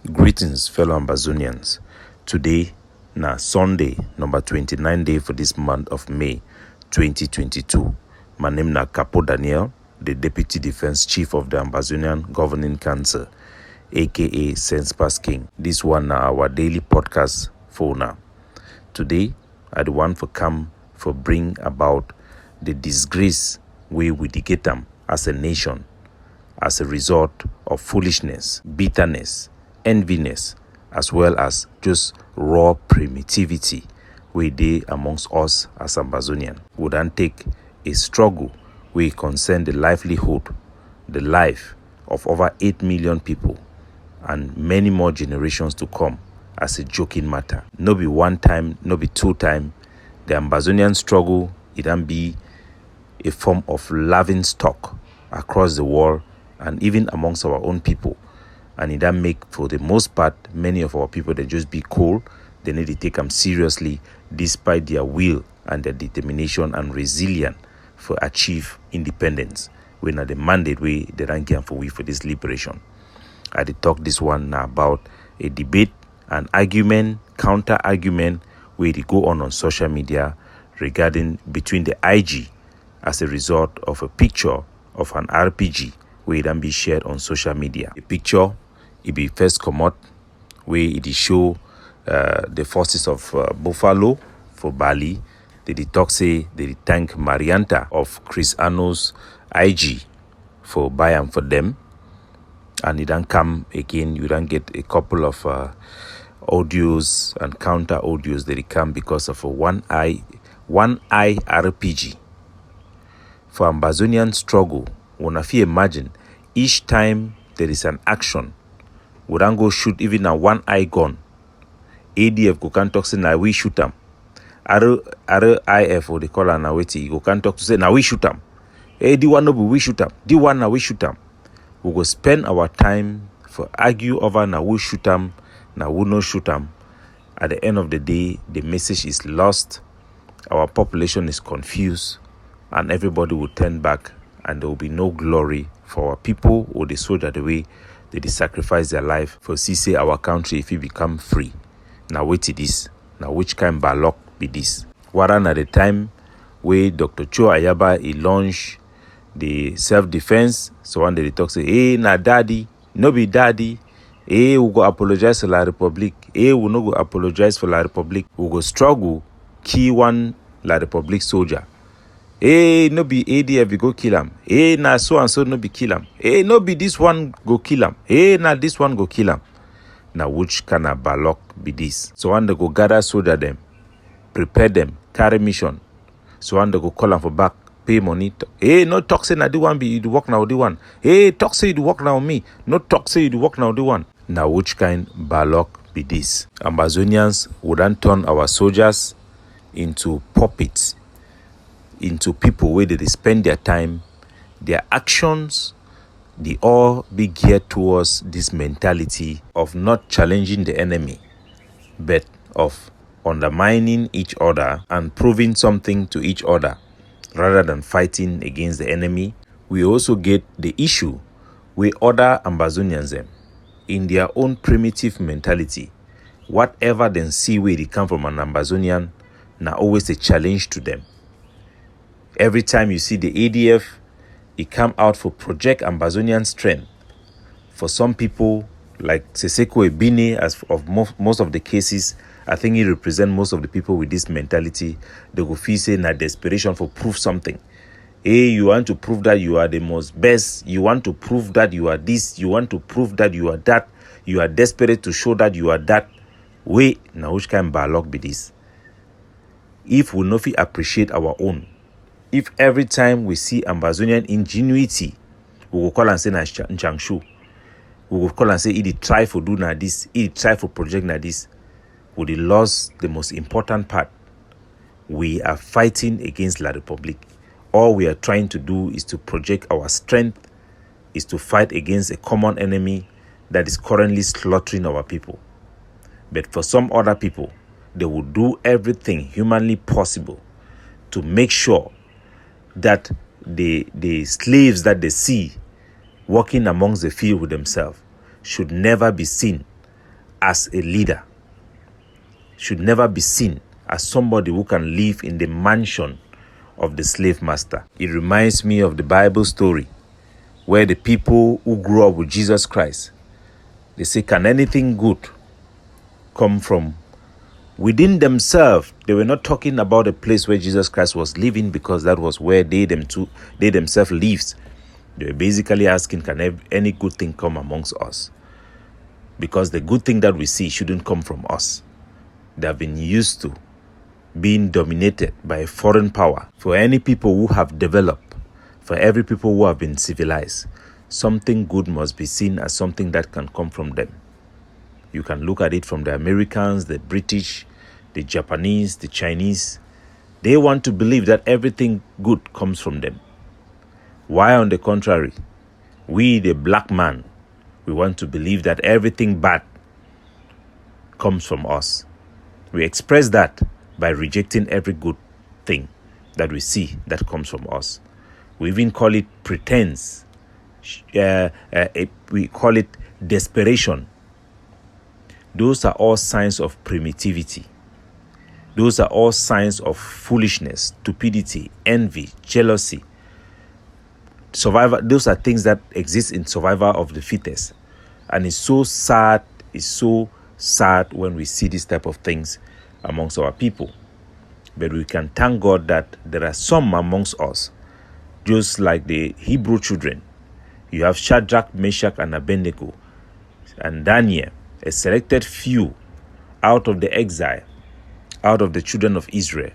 Greetings, fellow Ambazonians. Today, na Sunday, number 29 day for this month of May 2022. My name na Capo Daniel, the Deputy Defense Chief of the Ambazonian Governing Council, aka Sense King. This one na our daily podcast for now. Today, I the one for come for bring about the disgrace we get them as a nation as a result of foolishness, bitterness, enviness, as well as just raw primitivity we dey amongst us as Ambazonian. We then take a struggle we concern the livelihood, the life of over 8 million people and many more generations to come as a joking matter. No be one time, no be two time. The Ambazonian struggle, it can be a form of laughing stock across the world and even amongst our own people. And it can make, for the most part, many of our people, they just be cool. They need to take them seriously despite their will and their determination and resilience for achieve independence. We know the mandate we they don't give for this liberation. I did talk this one now about a debate, an argument, counter-argument where they go on social media regarding between the IG as a result of a picture of an RPG where it can be shared on social media. The picture, it be first come out where it show the forces of Buffalo for Bali. They talk say they thank Marianta of Chris Ano's IG for buying for them. And it don't come again, you don't get a couple of audios and counter audios that it come because of a one eye RPG. For Ambazonian struggle, when if you imagine each time there is an action, we don't go shoot even a one eye gun. ADF go can talk say now we shoot them. RIF or they call an aweti go can talk to say now we shoot them. The one no be we shoot them. The one now we shoot them. We go spend our time for argue over now we shoot them, now we no shoot them. At the end of the day, the message is lost. Our population is confused, and everybody will turn back, and there will be no glory for our people or the soldier the way they sacrifice their life for say our country if it become free. Now wait it is. Now which kind of luck be this? Waran at the time where Dr. Cho Ayaba he launched the self-defense, so one day they talk say, hey, na daddy, no be daddy. Hey, we go apologize for La Republic. Hey, we no go apologize for La Republic. We go struggle, key one La Republic soldier. Hey, no be ADF, we go kill him. Hey, na so and so no be kill him. Hey, no be this one go kill him. Hey, na this one go kill him. Now which kind of balok be this? So one they go gather soldier them, prepare them, carry mission. So one they go call them for back, pay money. Hey, no talk say na the one be you work now the one. Hey, talk say you work now me. No talk say you work now the one. Now which kind balok be this? Ambazonians wouldn't turn our soldiers into puppets, into people where they spend their time, their actions, they all be geared towards this mentality of not challenging the enemy, but of undermining each other and proving something to each other rather than fighting against the enemy. We also get the issue where other Ambazonians them, in their own primitive mentality, whatever they see where they come from an Ambazonian, now always a challenge to them. Every time you see the ADF, it come out for project Ambazonian strength. For some people, like Seseko Ebine, as of most of the cases, I think he represents most of the people with this mentality. They go feel say na desperation for prove something. Hey, you want to prove that you are the most best. You want to prove that you are this. You want to prove that you are that. You are desperate to show that you are that. Wait, now which kind of balok be this? If we not appreciate our own, if every time we see Ambazonian ingenuity, we will call and say na Nchangshu, we will call and say it try for do na this, it try for project na this, we lost the most important part. We are fighting against La Republic. All we are trying to do is to project our strength, is to fight against a common enemy that is currently slaughtering our people. But for some other people, they will do everything humanly possible to make sure that the slaves that they see walking amongst the field with themselves should never be seen as a leader, should never be seen as somebody who can live in the mansion of the slave master. It reminds me of the Bible story where the people who grew up with Jesus Christ, they say, can anything good come from within themselves? They were not talking about a place where Jesus Christ was living, because that was where they themselves lived. They were basically asking, can any good thing come amongst us? Because the good thing that we see shouldn't come from us. They have been used to being dominated by a foreign power. For any people who have developed, for every people who have been civilized, something good must be seen as something that can come from them. You can look at it from the Americans, the British, the Japanese, the Chinese. They want to believe that everything good comes from them. Why, on the contrary, we, the black man, we want to believe that everything bad comes from us. We express that by rejecting every good thing that we see that comes from us. We even call it pretense. We call it desperation. Those are all signs of primitivity. Those are all signs of foolishness, stupidity, envy, jealousy. Survival. Those are things that exist in survival of the fittest. And it's so sad when we see this type of things amongst our people. But we can thank God that there are some amongst us, just like the Hebrew children. You have Shadrach, Meshach, and Abednego, and Daniel, a selected few out of the exile, out of the children of Israel,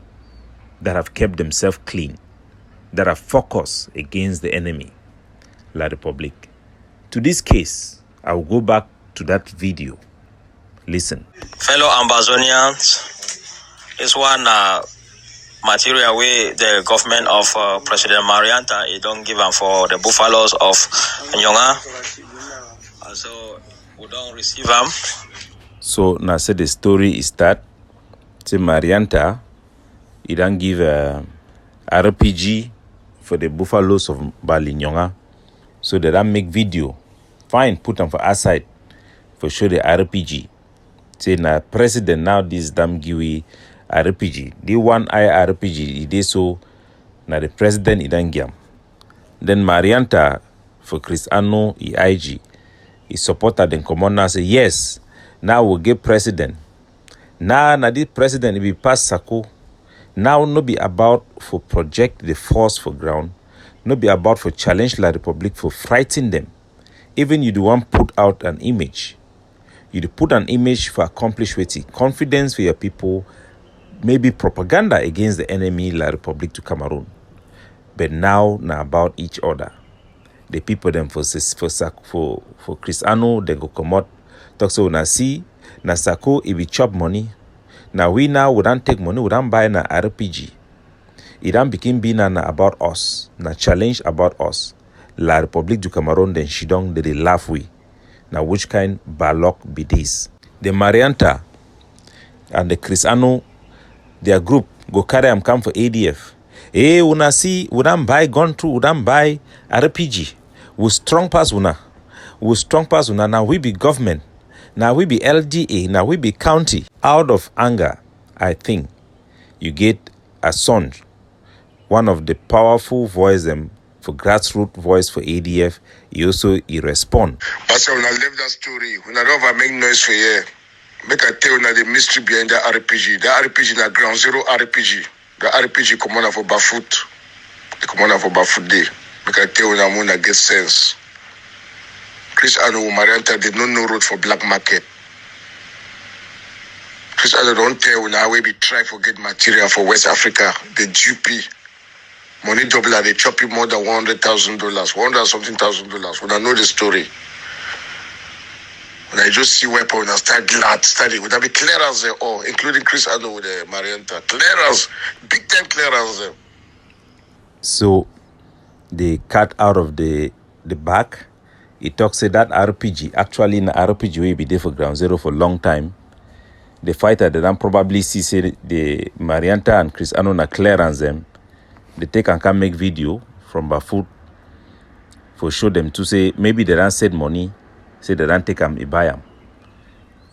that have kept themselves clean, that are focused against the enemy, La Republic. To this case, I will go back to that video. Listen. Fellow Ambazonians, this one material where the government of President Marianta, he don't give them for the buffaloes of Nyonga. So we don't receive them. So now say the story is that Marianta, he don't give RPG for the buffaloes of Balinyonga. So they don't make video. Fine, put them for aside for show the RPG. Say na president now this damn giwi RPG. The one eye RPG, it is so na the president idan giam. Then Marianta for Chris Ano IG. He supported the commander say yes. Now we'll get president. Now na this president be pass Sako. Now no be about for project the force for ground. No be about for challenge La Republic for frighten them. Even you do want put out an image. You do put an image for accomplish with confidence for your people, maybe propaganda against the enemy La Republic to Cameroon. But now about each other. The people them for Chris Ano, they go come out. Talk so na see, na Sako, it be chop money. Now we don't take money, we don't buy na RPG. It don't become being about us, na challenge about us. La Republique du Cameroon, then she don't they laugh we. Now which kind balok be this? The Marianta and the Chris Ano, their group go carry them come for ADF. Hey, una see, we don't buy gun through, we don't buy RPG. We strong pass una. We strong pass una. Now we be government. Now we be LDA. Now we be county. Out of anger, I think you get a son, one of the powerful voice them for grassroots voice for ADF. He respond. But when I leave that story, when I don't make noise for you, make I tell you the mystery behind the RPG. The RPG na ground zero RPG. The RPG commander for Bafut. The commander for Bafut Day. Make I tell you now, when I get sense. Chris Ano Marianta did not know road for black market. Chris Ano don't tell you now we be try for get material for West Africa. The GP. Money double they chop you more than $100,000, $100 something thousand. When I know the story. When I just see weapon, when I start glad studying, would I be clearance there all, including Chris Ano with the Marianta. Clearance, big time clearance there. So they cut out of the back. He talks say that RPG, actually in the RPG will be there for ground zero for a long time. The fighter they don't probably see say the Marianta and Chris Ano na clearance them. They take and can make video from Bafut for show them to say maybe they don't send money, say they don't take them, buy them.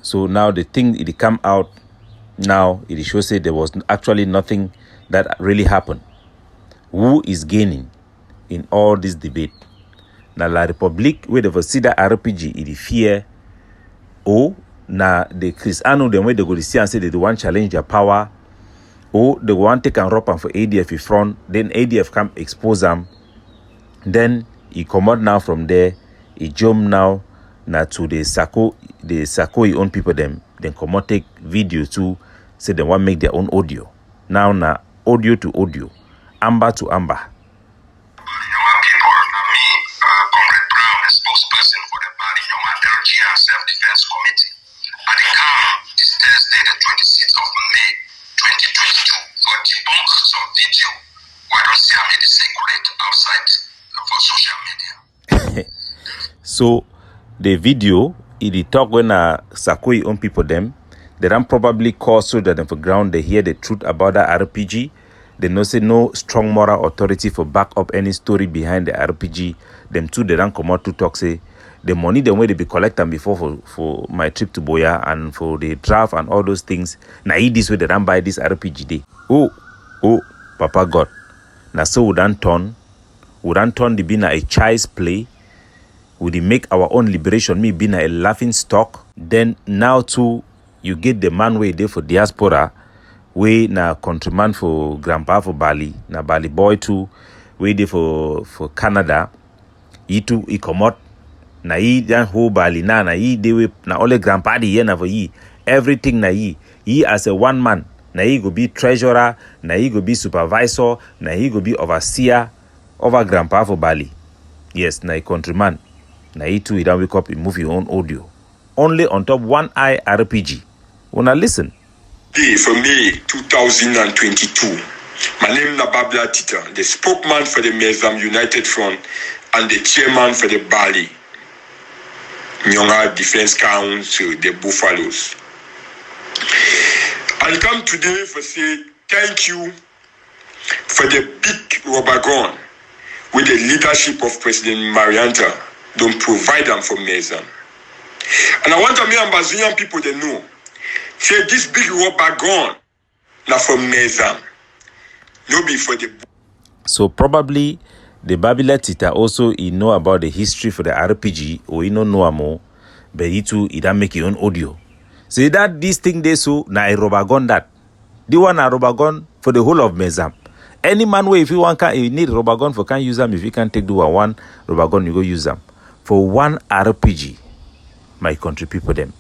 So now the thing it come out now, it shows say there was actually nothing that really happened. Who is gaining in all this debate? Now La Republique, where they see that RPG, it fear. Oh, now the Cristiano, the way they go to see and say they want challenge their power. Oh, they want take and rope and for ADF in front. Then ADF come expose them. Then he come out now from there. He jump now to the Sako his own people them. Then come out take video too. Say they want make their own audio. Now audio to audio, amber to amber. Spokesperson for the Bali Yonga LG and Self-Defense Committee at the camp this Thursday, the 26th of May 2022, for debunk some video why don't see how it circulate outside for social media. So the video, it talk when Sakoi own people them, they don't probably call so that them for ground they hear the truth about the RPG. They no say no strong moral authority for back up any story behind the RPG. Them too, they don't come out to talk say the money the way they be collecting before for my trip to Boya and for the draft and all those things. Now this way they don't buy this RPG day. Oh, Papa God. Now so we don't turn the being a child's play. We make our own liberation me being a laughing stock. Then now too you get the man way there for diaspora. We na countryman for grandpa for Bali, na Bali boy too. We there for Canada. He too he come out. Na he dan whole Bali na he they na only grandpa the year na for he. Everything na he. He as a one man. Na he go be treasurer. Na he go be supervisor. Na he go be overseer over grandpa for Bali. Yes, na he countryman. Na he too he don't wake up and move your own audio. Only on top one eye RPG. Wanna listen. Day for May 2022. My name is Babla Tita, the spokesman for the Mezam United Front and the chairman for the Bali Nyonga Defense Council, the Buffaloes. I come today for say thank you for the big rubber gun with the leadership of President Marianta. Don't provide them for Mezam. And I want to make Ambazonia people to know. Say this big rubber gun now for Mezam. No be for the. So probably the Babila Tita also he know about the history for the RPG or he no know more, but he too he don't make his own audio. Say that this thing they so na a rubber gun that. The one a rubber gun for the whole of Mezam. Any man way if you want can you need rubber gun for can use them. If you can take do one rubber gun you go use them. For one RPG, my country people them.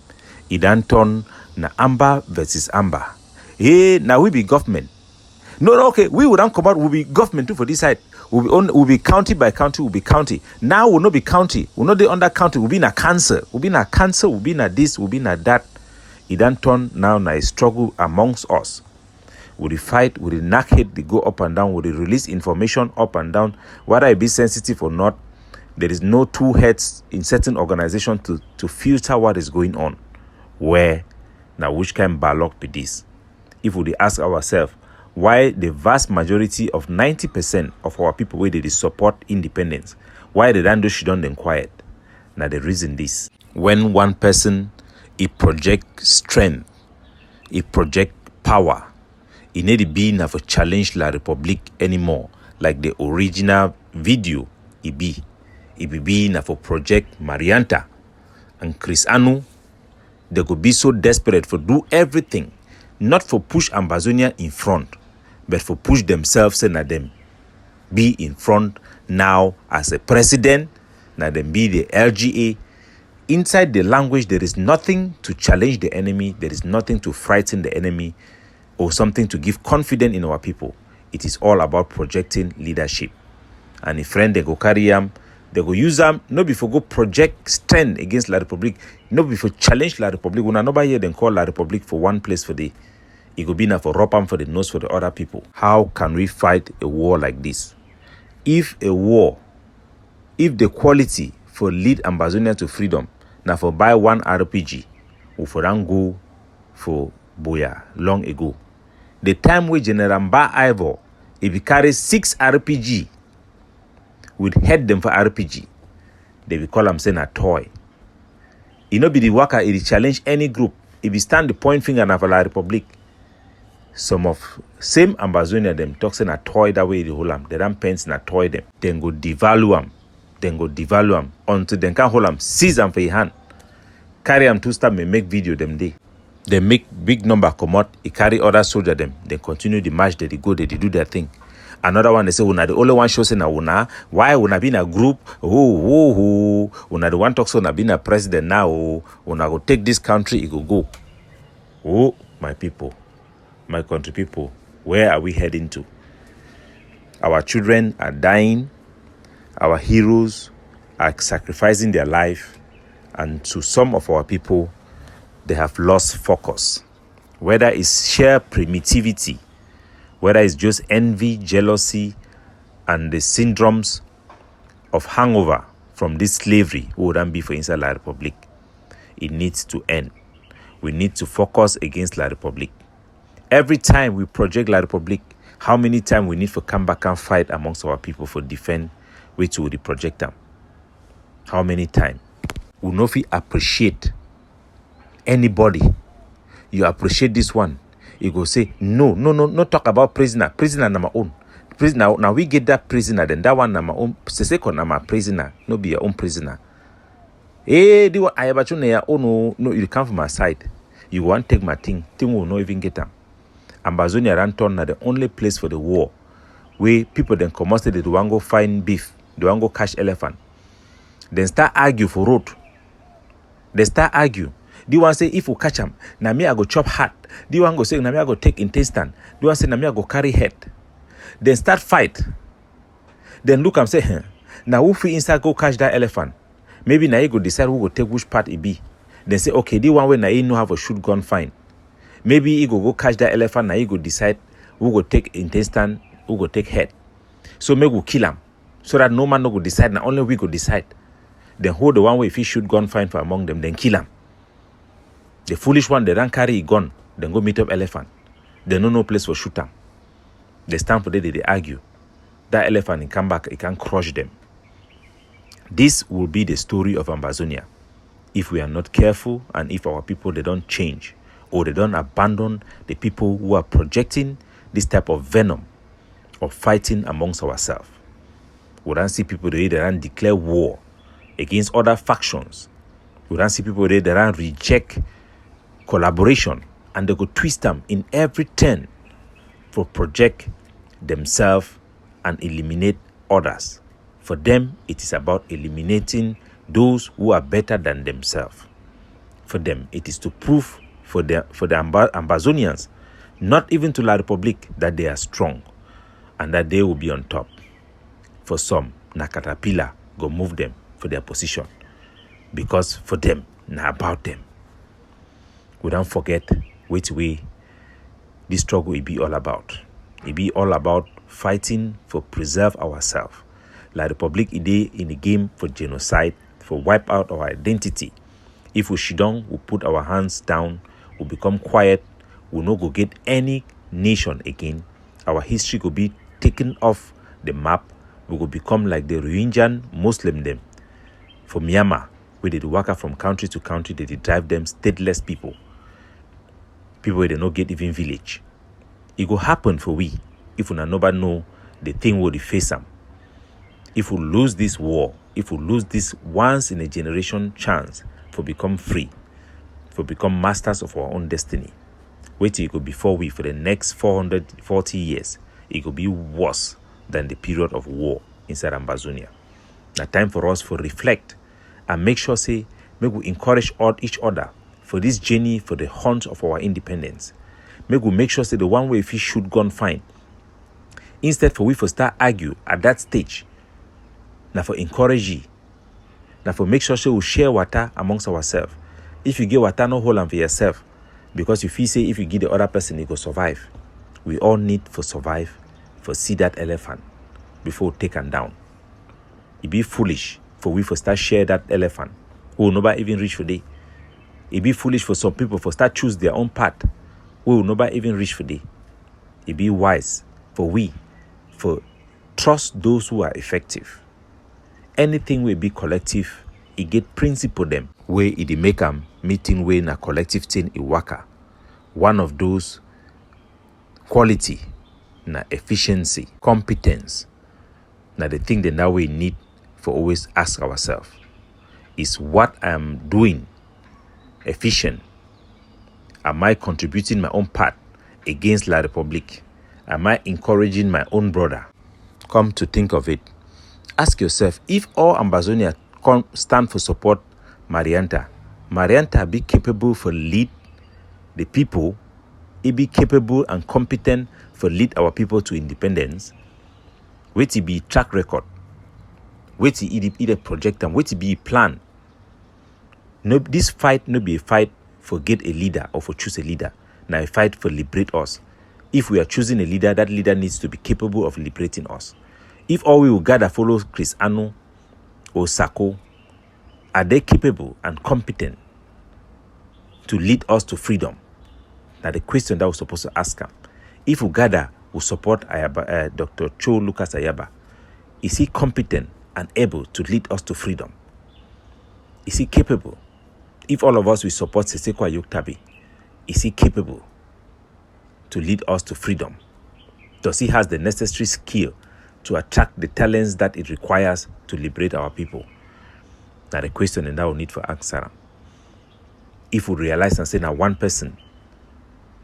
It don't turn na Amber versus Amber. Hey, now we be government. No, okay, we would not come out, we'll be government too for this side. We'll be county by county, we'll be county. Now we'll not be county, we'll not be under county, we'll be in a cancer. We'll be in a cancer, we'll be in a this, we'll be in a that. It don't turn now na a struggle amongst us. We'll fight, we'll knock head, they go up and down, we'll release information up and down. Whether it be sensitive or not, there is no two heads in certain organization to filter what is going on. Where now which kind of ballock be this? If we ask ourselves why the vast majority of 90% of our people where they support independence, why they don't do shit on them quiet? Now the reason this. When one person it project strength, it project power, it need to be enough to challenge La Republique anymore. Like the original video it be enough for project Marianta and Chris Anu. They could be so desperate for do everything, not for push Ambazonia in front, but for push themselves and them be in front now as a president, now them be the LGA. Inside the language, there is nothing to challenge the enemy. There is nothing to frighten the enemy or something to give confidence in our people. It is all about projecting leadership. And if friend they go carry them, they go use them, no before go project strength against La Republique, no before challenge La Republique. When nobody here then call La Republique for one place for the, it could be enough for Ropam for the nose for the other people. How can we fight a war like this? If the quality for lead Ambazonia to freedom, now for buy one RPG, or for then go for Boya long ago. The time where General Mba Ivor, if he carries 6 RPG, would head them for RPG. They will call them saying a toy. It no be the worker, it challenge any group. If you stand the point finger na for La Republic, some of same Ambazonia them talk say na toy that way the whole am. They don't pens na toy them. Then go devalue them. Then go devalue them until they can hold them, seize them for your hand. Carry them to start may make video them day. They make big number come out. He carry other soldier them. They continue the march. They go. They do their thing. Another one they say una the only one shows na una. Why una be in a group? Una the one talks so una be a president now. Una go take this country. It go. Oh my people, my country people, where are we heading to? Our children are dying. Our heroes are sacrificing their life, and to some of our people, they have lost focus. Whether it's sheer primitivity, whether it's just envy, jealousy, and the syndromes of hangover from this slavery we wouldn't be for inside La Republic. It needs to end. We need to focus against La Republic. Every time we project La Republic, how many times we need to come back and fight amongst our people for defend which we project them? How many times? We know if we appreciate anybody, you appreciate this one, you go say, no, talk about prisoner na my own. Prisoner, now we get that prisoner, then that one na my own, second na my prisoner, no be your own prisoner. The one I ever no, you come from my side. You want to take my thing will not even get them. Ambazonia Ranton are the only place for the war where people then come out, they want go find beef, they want go catch elephant. Then start argue for road. They start argue. The one say if we catch them, na me I go chop heart. The one go say na me I go take intestine. The one say na me I go carry head. Then start fight. Then look and say, now if we inside go catch that elephant, maybe na he go decide who go take which part it be. Then say okay, the one when na he know have a shoot gun fine. Maybe he go catch that elephant, na he go decide who go take intestine, who go take head. So maybe we kill him, so that no man no go decide. Now only we go decide. Then hold the one way if he shoot gun fine for among them, then kill him. The foolish one, they don't carry a gun, then go meet up elephant. They know no place for shoot them. They stand for there, they argue. That elephant, he come back, he can crush them. This will be the story of Ambazonia. If we are not careful, and if our people, they don't change, or they don't abandon the people who are projecting this type of venom of fighting amongst ourselves. We don't see people there, they don't declare war against other factions. We don't see people there, they don't reject collaboration, and they go twist them in every turn for project themselves and eliminate others. For them, it is about eliminating those who are better than themselves. For them, it is to prove for the Ambazonians, not even to La Republic, that they are strong and that they will be on top. For some, na caterpillar go move them for their position, because for them, na about them. We don't forget which way this struggle will be all about. It be all about fighting for preserve ourselves. La Republic is in the game for genocide, for wipe out our identity. If we shouldn't, we put our hands down, we become quiet, we no go get any nation again. Our history will be taken off the map. We will become like the Rohingya Muslim them for Myanmar, where they work from country to country, they drive them stateless people. People where they no get even village. It will happen for we if we nobody know the thing will face them. If we lose this war, if we lose this once in a generation chance for become free, for become masters of our own destiny, wait till it could be before we for the next 440 years, it could be worse than the period of war inside Ambazonia. Now time for us to reflect and make sure say make we encourage each other for this journey, for the hunt of our independence. Make we make sure say the one way if we shoot gun fine. Instead for we for start argue at that stage. Now for encourage you. Now for make sure say we share water amongst ourselves. If you give water, no hold on for yourself. Because if you say if you give the other person, he go survive. We all need for survive, for see that elephant before take him down. It be foolish for we for start share that elephant. Who will nobody even reach for day. It be foolish for some people for start choose their own path. Who will nobody even reach for day. It be wise for we for trust those who are effective. Anything will be collective, it get principle them. way it make am meeting way na collective thing I waka. One of those quality na efficiency, competence. Now the thing that now we need for always ask ourselves is what I am doing efficient? Am I contributing my own part against La Republique? Am I encouraging my own brother? Come to think of it, ask yourself, if all Ambazonia stand for support Marianta be capable for lead the people, it be capable and competent for lead our people to independence, wait it be track record, wait it either project them, wait it be plan. No, this fight no be a fight for get a leader or for choose a leader. Now a fight for liberate us. If we are choosing a leader, that leader needs to be capable of liberating us. If all we will gather follow Chris Anu or Sako, are they capable and competent to lead us to freedom? Now the question that we're supposed to ask him. If we gather, we support Ayaba, Dr. Cho Lucas Ayaba. Is he competent and able to lead us to freedom? Is he capable? If all of us we support Seseko Ayoktabi, is he capable to lead us to freedom? Does he have the necessary skill to attract the talents that it requires to liberate our people? Now the question and that we need for answer. If we realize and say now one person,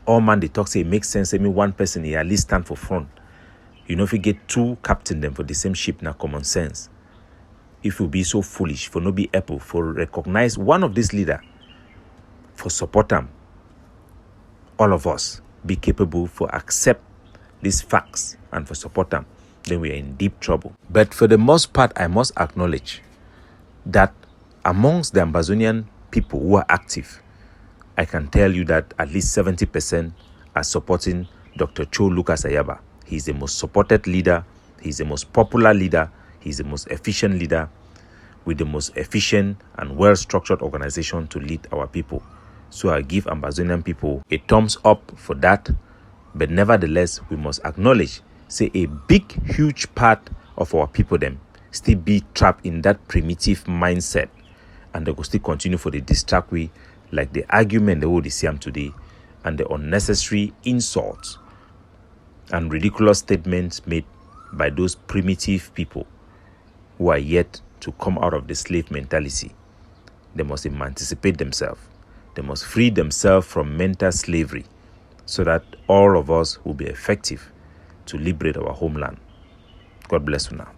all man they talk say it makes sense, say me one person he at least stand for front. You know if you get two captain them for the same ship now common sense. If we be so foolish for no be able for recognize one of these leader for support them, all of us be capable for accept these facts and for support them, then we are in deep trouble. But for the most part, I must acknowledge that amongst the Ambazonian people who are active, I can tell you that at least 70% are supporting Dr. Cho Lucas Ayaba. He's the most supported leader. He's the most popular leader. He's the most efficient leader with the most efficient and well-structured organization to lead our people. So I give Ambazonian people a thumbs up for that. But nevertheless, we must acknowledge, say a big, huge part of our people them still be trapped in that primitive mindset. And they will still continue for the distract way, like the argument they will see today and the unnecessary insults and ridiculous statements made by those primitive people who are yet to come out of the slave mentality. They must emancipate themselves. They must free themselves from mental slavery so that all of us will be effective to liberate our homeland. God bless you now.